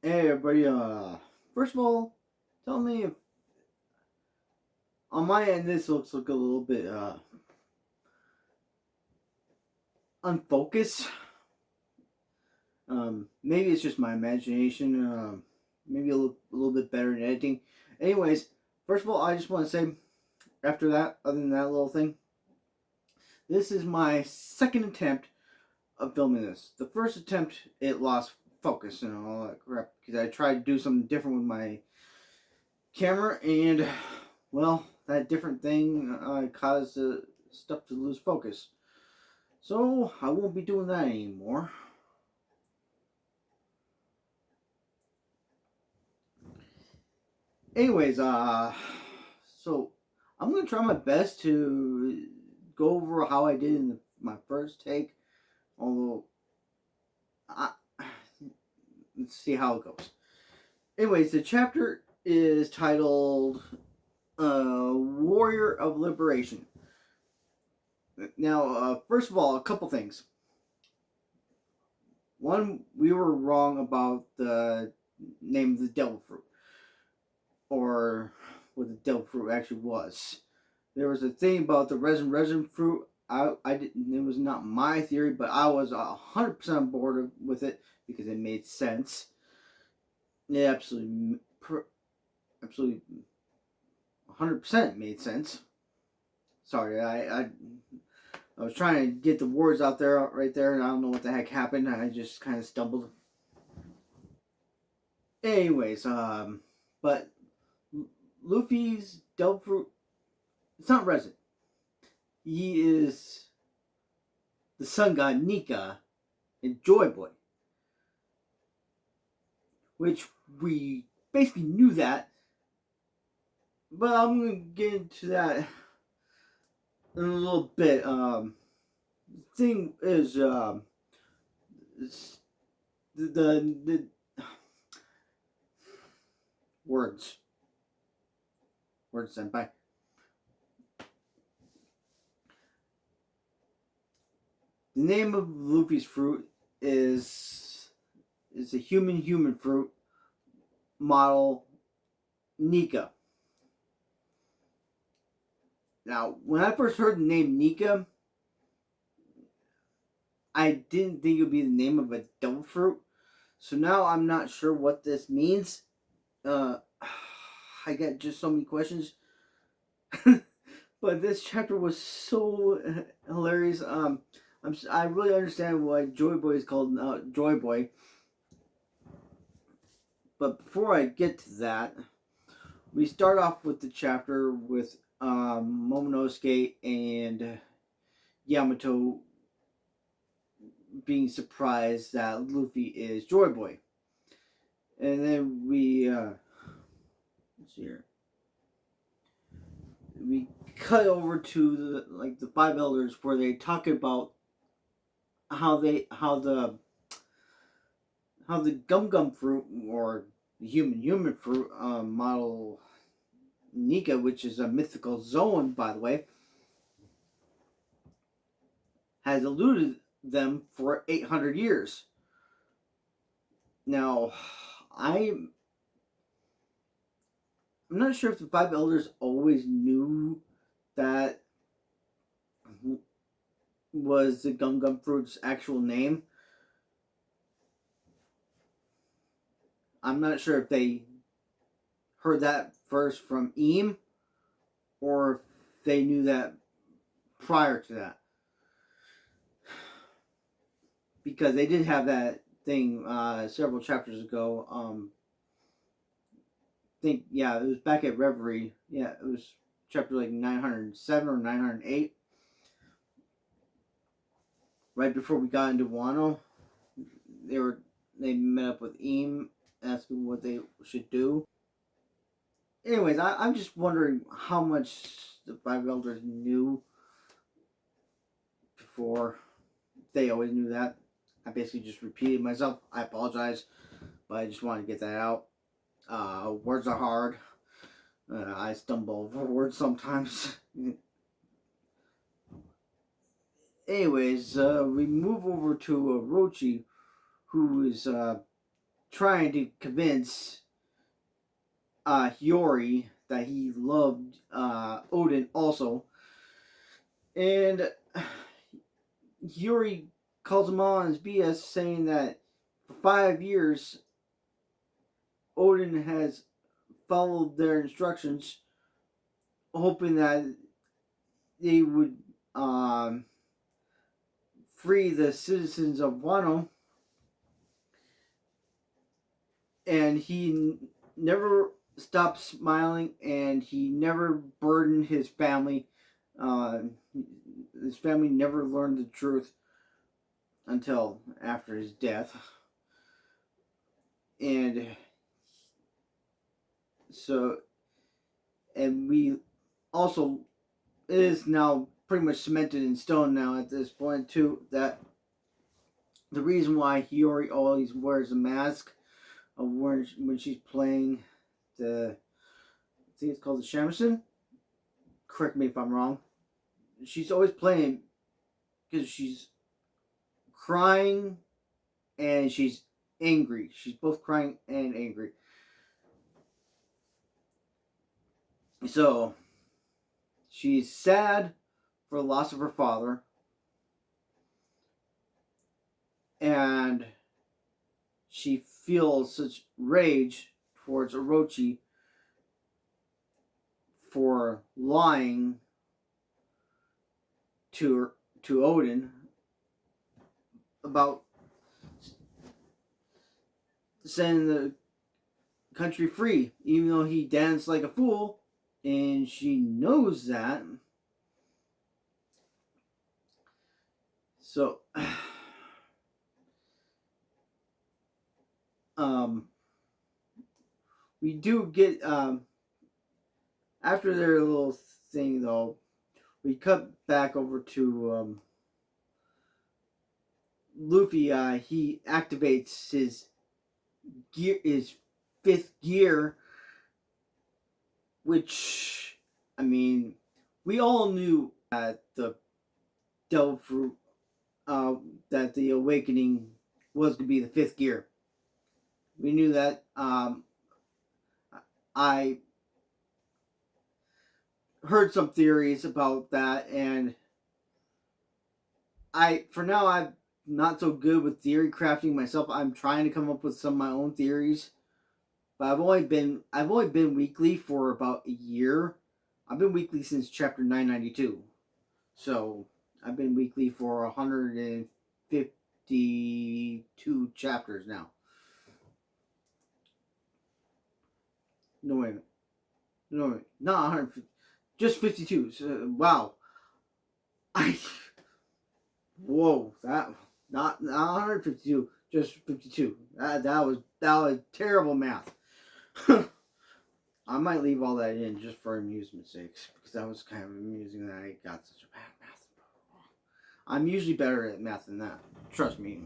Hey everybody, first of all, tell me if on my end this looks like a little bit unfocused. Maybe it's just my imagination. Maybe a little bit better in editing. Anyways, first of all, I just want to say after that, other than that little thing, this is my second attempt of filming this. The first attempt, it lost focus and all that crap because I tried to do something different with my camera and well, that different thing caused stuff to lose focus. So I won't be doing that anymore. Anyways, so I'm gonna try my best to go over how I did in my first take. Although, I, let's see how it goes. Anyways, the chapter is titled "Warrior of Liberation." Now, first of all, a couple things. One, we were wrong about the name of the devil fruit, or what the devil fruit actually was. There was a thing about the resin fruit. I didn't. It was not my theory, but I was 100% on board with it because it made sense. It absolutely, 100% made sense. Sorry, I was trying to get the words out there right there, and I don't know what the heck happened. I just kind of stumbled. Anyways, but Luffy's devil fruit, it's not resin. He is the sun god Nika and Joy Boy, which we basically knew that, but I'm gonna get into that in a little bit. The thing is, the words, senpai. The name of Luffy's fruit is a human fruit model Nika. Now, when I first heard the name Nika, I didn't think it would be the name of a devil fruit. So now I'm not sure what this means. I got just so many questions. But this chapter was so hilarious. I really understand why Joy Boy is called Joy Boy. But before I get to that, we start off with the chapter with Momonosuke and Yamato being surprised that Luffy is Joy Boy. And then we let's see here. We cut over to the five elders where they talk about how the gum fruit or the human fruit model Nika, which is a mythical zone, by the way, has eluded them for 800 years. Now, I'm not sure if the five elders always knew that was the gum fruit's actual name. I'm not sure if they heard that first from Eam or if they knew that prior to that. Because they did have that thing several chapters ago. It was back at Reverie. Yeah, it was chapter like 907 or 908. Right before we got into Wano, they met up with Eam, asking what they should do. Anyways, I'm just wondering how much the five elders knew before. They always knew that. I basically just repeated myself. I apologize, but I just wanted to get that out. Words are hard. I stumble over words sometimes. Anyways, we move over to Orochi, who is trying to convince Hiyori that he loved Odin also. And Hiyori calls him on his BS, saying that for 5 years Odin has followed their instructions, hoping that they would free the citizens of Wano, and he never stopped smiling, and he never burdened his family. His family never learned the truth until after his death. And so, and we also, it is now pretty much cemented in stone now at this point too, that the reason why Hiyori always wears a mask when she's playing the, I think it's called the shamisen. Correct me if I'm wrong. She's always playing because she's crying and she's angry. She's both crying and angry. So she's sad for the loss of her father, and she feels such rage towards Orochi for lying to Odin about setting the country free, even though he danced like a fool, and she knows that. So, we do get after their little thing though, we cut back over to Luffy. He activates his fifth gear, which, I mean, we all knew that the devil fruit, that the awakening was going to be the fifth gear. We knew that. I heard some theories about that, and for now, I'm not so good with theory crafting myself. I'm trying to come up with some of my own theories, but I've only been weekly for about a year. I've been weekly since chapter 992, so I've been weekly for 152 chapters now. No, wait a minute. No, wait, not 150. Just 52. So, wow. Whoa, that not 152, just 52. That was terrible math. I might leave all that in just for amusement sakes, because that was kind of amusing that I got such a bad math. I'm usually better at math than that. Trust me.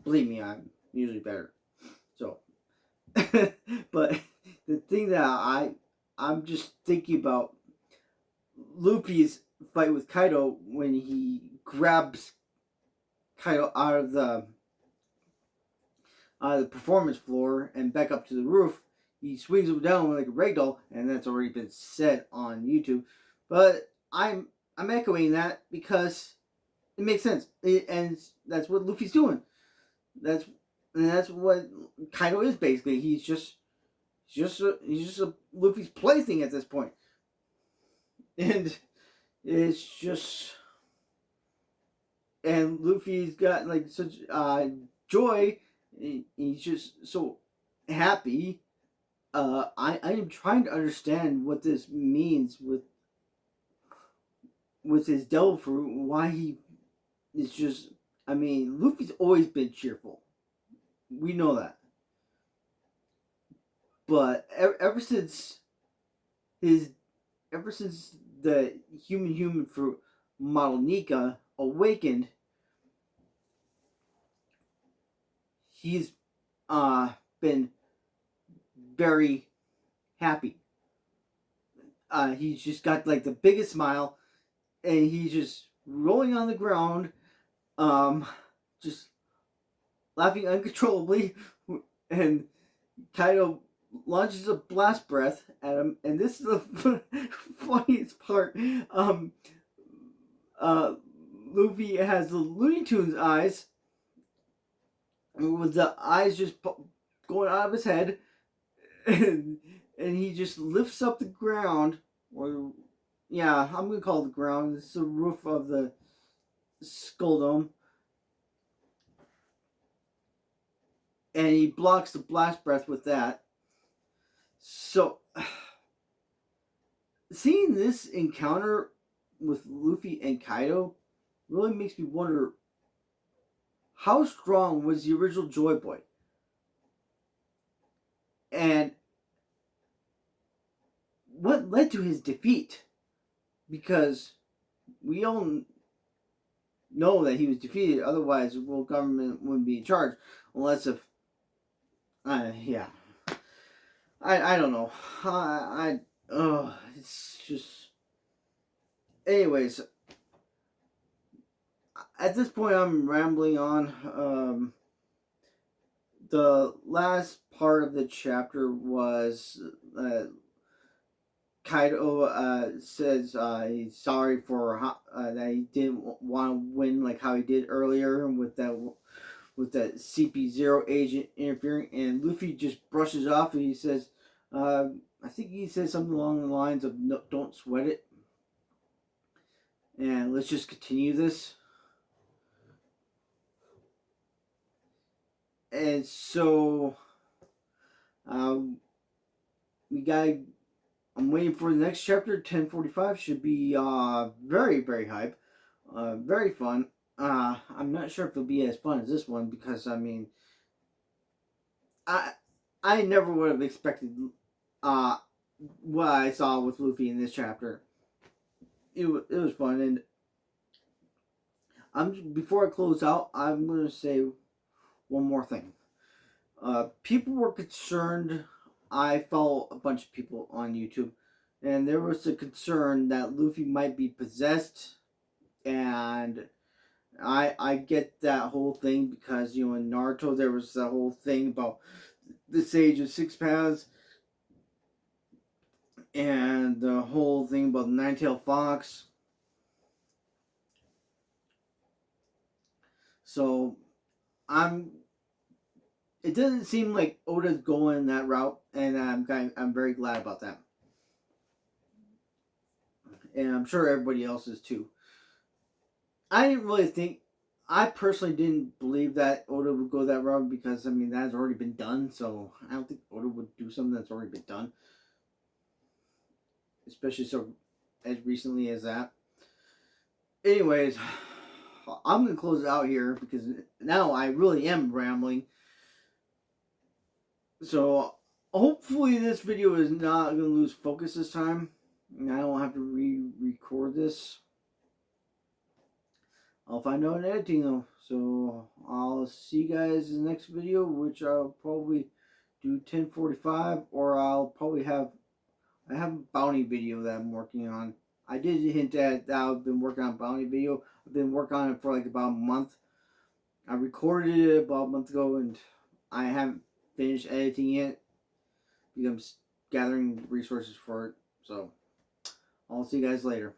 Believe me, I'm usually better. So, but the thing that I'm just thinking about Luffy's fight with Kaido when he grabs Kaido out of the performance floor and back up to the roof. He swings him down like a ragdoll, and that's already been said on YouTube. But I'm echoing that because it makes sense, and that's what Luffy's doing. That's what Kaido is basically. He's just a Luffy's plaything at this point, and it's just, and Luffy's got like such joy. He's just so happy. I am trying to understand what this means with his devil fruit. Why he is just. I mean, Luffy's always been cheerful. We know that. But ever since the human fruit model Nika awakened, he's been very happy. He's just got like the biggest smile, and he's just rolling on the ground, just laughing uncontrollably, and Kaido launches a blast breath at him, and this is the funniest part. Uh, Luffy has the Looney Tunes eyes, with the eyes just going out of his head, and he just lifts up the ground, or yeah, I'm gonna call it the ground. It's the roof of the skull dome, and he blocks the blast breath with that. So, seeing this encounter with Luffy and Kaido really makes me wonder, how strong was the original Joy Boy? And what led to his defeat? Because we all know that he was defeated, otherwise the world government wouldn't be in charge. Unless if, yeah. I don't know. It's just. Anyways, at this point I'm rambling on. The last part of the chapter was Kaido says he's sorry for that he didn't want to win like how he did earlier with that CP0 agent interfering, and Luffy just brushes off and he says, I think he says something along the lines of no, "Don't sweat it, and let's just continue this." And so we got. I'm waiting for the next chapter. 10:45 should be very very hype, very fun. I'm not sure if it'll be as fun as this one because I mean, I I never would have expected what I saw with Luffy in this chapter. It was fun, and before I close out, I'm gonna say one more thing. People were concerned. I follow a bunch of people on YouTube, and there was a concern that Luffy might be possessed, and I get that whole thing because in Naruto there was the whole thing about the Sage of 6 Paths, and the whole thing about the Nine-Tailed Fox. So I'm. It doesn't seem like Oda's going that route, and I'm very glad about that, and I'm sure everybody else is too. I didn't really think. I personally didn't believe that Oda would go that route because I mean that has already been done. So I don't think Oda would do something that's already been done, especially so as recently as that. Anyways, I'm gonna close it out here because now I really am rambling. So hopefully this video is not gonna lose focus this time, and I don't have to re-record this. I'll find out in editing though. So I'll see you guys in the next video, which I'll probably do 10:45, or I'll probably I have a bounty video that I'm working on. I did hint at that I've been working on a bounty video. I've been working on it for like about a month. I recorded it about a month ago, and I haven't finished editing it because I'm gathering resources for it. So I'll see you guys later.